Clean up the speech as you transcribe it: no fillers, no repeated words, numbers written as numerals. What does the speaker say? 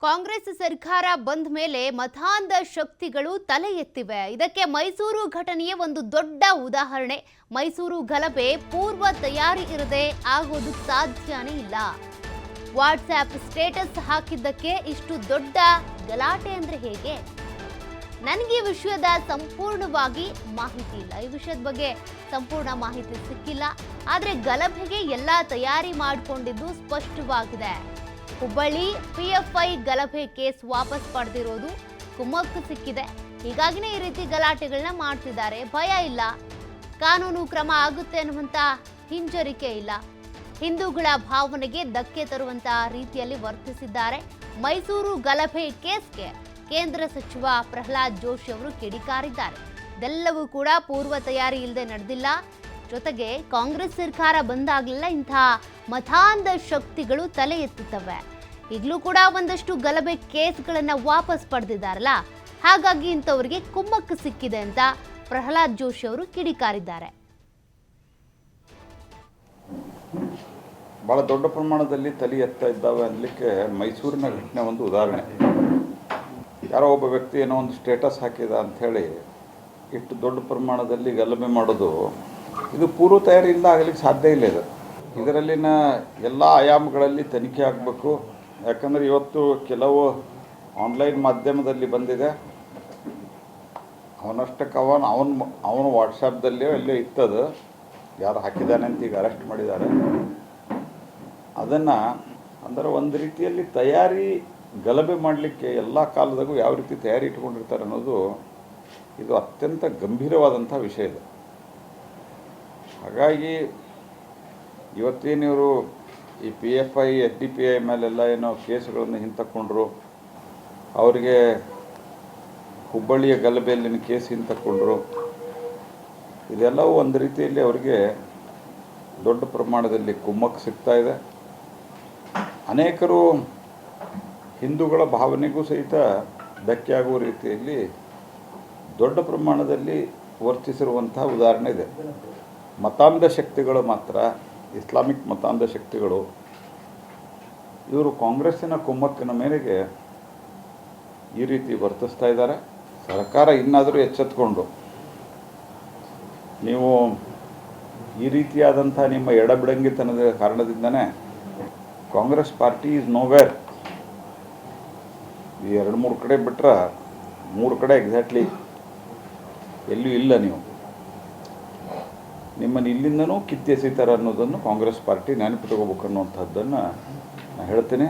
ಕಾಂಗ್ರೆಸ್ ಸರ್ಕಾರ ಬಂದ ಮೇಲೆ ಮತಾಂಧ ಶಕ್ತಿಗಳು ತಲೆ ಎತ್ತಿವೆ. ಇದಕ್ಕೆ ಮೈಸೂರು ಘಟನೆಯೇ ಒಂದು ದೊಡ್ಡ ಉದಾಹರಣೆ. ಮೈಸೂರು ಗಲಭೆ ಪೂರ್ವ ತಯಾರಿ ಇರದೆ ಆಗೋದು ಸಾಧ್ಯನೇ ಇಲ್ಲ. ವಾಟ್ಸ್ಆಪ್ ಸ್ಟೇಟಸ್ ಹಾಕಿದ್ದಕ್ಕೆ ಇಷ್ಟು ದೊಡ್ಡ ಗಲಾಟೆ ಅಂದ್ರೆ ಹೇಗೆ? ನನಗೆ ಈ ವಿಷಯದ ಸಂಪೂರ್ಣವಾಗಿ ಮಾಹಿತಿ ಇಲ್ಲ. ಈ ವಿಷಯದ ಬಗ್ಗೆ ಸಂಪೂರ್ಣ ಮಾಹಿತಿ ಸಿಕ್ಕಿಲ್ಲ. ಆದರೆ ಗಲಭೆಗೆ ಎಲ್ಲ ತಯಾರಿ ಮಾಡಿಕೊಂಡಿದ್ದು ಸ್ಪಷ್ಟವಾಗಿದೆ. ಹುಬ್ಬಳ್ಳಿ ಪಿಎಫ್ಐ ಗಲಭೆ ಕೇಸ್ ವಾಪಸ್ ಪಡೆದಿರೋದು ಕುಮ್ಮಕ್ಕು ಸಿಕ್ಕಿದೆ. ಹೀಗಾಗಿನೇ ಈ ರೀತಿ ಗಲಾಟೆಗಳನ್ನ ಮಾಡ್ತಿದ್ದಾರೆ. ಭಯ ಇಲ್ಲ, ಕಾನೂನು ಕ್ರಮ ಆಗುತ್ತೆ ಅನ್ನುವಂಥ ಹಿಂಜರಿಕೆ ಇಲ್ಲ. ಹಿಂದೂಗಳ ಭಾವನೆಗೆ ಧಕ್ಕೆ ತರುವಂತ ರೀತಿಯಲ್ಲಿ ವರ್ತಿಸಿದ್ದಾರೆ. ಮೈಸೂರು ಗಲಭೆ ಕೇಸ್ಗೆ ಕೇಂದ್ರ ಸಚಿವ ಪ್ರಹ್ಲಾದ್ ಜೋಶಿ ಅವರು ಕಿಡಿಕಾರಿದ್ದಾರೆ. ಇದೆಲ್ಲವೂ ಕೂಡ ಪೂರ್ವ ತಯಾರಿ ಇಲ್ಲದೆ ನಡೆದಿಲ್ಲ. ಜೊತೆಗೆ ಕಾಂಗ್ರೆಸ್ ಸರ್ಕಾರ ಬಂದಾಗಲೆಲ್ಲ ಇಂಥ ಮತಾಂಧ ಶಕ್ತಿಗಳು ತಲೆ ಎತ್ತುತ್ತವೆ. ಈಗಲೂ ಕೂಡ ಒಂದಷ್ಟು ಗಲಭೆ ಕೇಸ್ಗಳನ್ನ ವಾಪಸ್ ಪಡೆದಿದ್ದಾರಲ್ಲ, ಹಾಗಾಗಿ ಇಂಥವರಿಗೆ ಕುಮ್ಮಕ್ಕು ಸಿಕ್ಕಿದೆ ಅಂತ ಪ್ರಹ್ಲಾದ್ ಜೋಶಿ ಅವರು ಕಿಡಿಕಾರಿದ್ದಾರೆ. ಬಹಳ ದೊಡ್ಡ ಪ್ರಮಾಣದಲ್ಲಿ ತಲೆ ಎತ್ತಾ ಇದ್ದಾವೆ ಅನ್ನಲಿಕ್ಕೆ ಮೈಸೂರಿನ ಘಟನೆ ಒಂದು ಉದಾಹರಣೆ. ಯಾರೋ ಒಬ್ಬ ವ್ಯಕ್ತಿ ಏನೋ ಒಂದು ಸ್ಟೇಟಸ್ ಹಾಕಿದ ಅಂಥೇಳಿ ಇಷ್ಟು ದೊಡ್ಡ ಪ್ರಮಾಣದಲ್ಲಿ ಗಲಭೆ ಮಾಡೋದು, ಇದು ಪೂರ್ವ ತಯಾರಿಯಿಂದ ಆಗಲಿಕ್ಕೆ ಸಾಧ್ಯ ಇಲ್ಲ. ಇದರಲ್ಲಿನ ಎಲ್ಲ ಆಯಾಮಗಳಲ್ಲಿ ತನಿಖೆ ಆಗಬೇಕು. ಯಾಕಂದರೆ ಇವತ್ತು ಕೆಲವು ಆನ್ಲೈನ್ ಮಾಧ್ಯಮದಲ್ಲಿ ಬಂದಿದೆ, ಅವನಷ್ಟಕ್ಕೆ ಅವನು ವಾಟ್ಸಪ್ದಲ್ಲಿಯೋ ಎಲ್ಲೋ ಇತ್ತದು, ಯಾರು ಹಾಕಿದ್ದಾನೆ ಅಂತ ಈಗ ಅರೆಸ್ಟ್ ಮಾಡಿದ್ದಾರೆ. ಅದನ್ನು ಅಂದರೆ ಒಂದು ರೀತಿಯಲ್ಲಿ ತಯಾರಿ ಗಲಭೆ ಮಾಡಲಿಕ್ಕೆ ಎಲ್ಲ ಕಾಲದಾಗೂ ಯಾವ ರೀತಿ ತಯಾರಿ ಇಟ್ಕೊಂಡಿರ್ತಾರೆ ಅನ್ನೋದು ಇದು ಅತ್ಯಂತ ಗಂಭೀರವಾದಂಥ ವಿಷಯ ಇದೆ. ಹಾಗಾಗಿ ಇವತ್ತೇನಿವರು ಈ PFI SDPI ಮೇಲೆಲ್ಲ ಏನೋ ಕೇಸುಗಳನ್ನು ಹಿಂತಕ್ಕೊಂಡ್ರು, ಅವರಿಗೆ ಹುಬ್ಬಳ್ಳಿಯ ಗಲಭೆಯಲ್ಲಿನ ಕೇಸ್ ಹಿಂತಕ್ಕೊಂಡ್ರು, ಇದೆಲ್ಲವೂ ಒಂದು ರೀತಿಯಲ್ಲಿ ಅವರಿಗೆ ದೊಡ್ಡ ಪ್ರಮಾಣದಲ್ಲಿ ಕುಮ್ಮಕ್ಕು ಸಿಗ್ತಾ ಇದೆ. ಅನೇಕರು ಹಿಂದೂಗಳ ಭಾವನೆಗೂ ಸಹಿತ ಧಕ್ಕೆ ಆಗುವ ರೀತಿಯಲ್ಲಿ ದೊಡ್ಡ ಪ್ರಮಾಣದಲ್ಲಿ ವರ್ತಿಸಿರುವಂಥ ಉದಾಹರಣೆ ಇದೆ. ಮತಾಂಧ ಶಕ್ತಿಗಳು ಮಾತ್ರ, ಇಸ್ಲಾಮಿಕ್ ಮತಾಂಧ ಶಕ್ತಿಗಳು, ಇವರು ಕಾಂಗ್ರೆಸ್ಸಿನ ಕುಮ್ಮಕ್ಕಿನ ಮೇರೆಗೆ ಈ ರೀತಿ ವರ್ತಿಸ್ತಾ ಇದ್ದಾರೆ. ಸರ್ಕಾರ ಇನ್ನಾದರೂ ಎಚ್ಚೆತ್ತುಕೊಂಡು ನೀವು ಈ ರೀತಿಯಾದಂಥ ನಿಮ್ಮ ಎಡಬಿಡಂಗಿತನದ ಕಾರಣದಿಂದನೇ ಕಾಂಗ್ರೆಸ್ ಪಾರ್ಟಿ ಈಸ್ ನೋವೇರ್. ಈ 2-3 ಕಡೆ ಬಿಟ್ಟರೆ 3 ಕಡೆ ಎಕ್ಸಾಕ್ಟ್ಲಿ ಎಲ್ಲೂ ಇಲ್ಲ. ನೀವು ನಿಮ್ಮನ್ನು ಇಲ್ಲಿಂದನೂ ಕಿತ್ತೆಸೀತಾರೆ ಅನ್ನೋದನ್ನು ಕಾಂಗ್ರೆಸ್ ಪಾರ್ಟಿ ನೆನಪಿಟ್ಕೋಬೇಕು ಅನ್ನುವಂಥದ್ದನ್ನು ನಾನು ಹೇಳ್ತೀನಿ.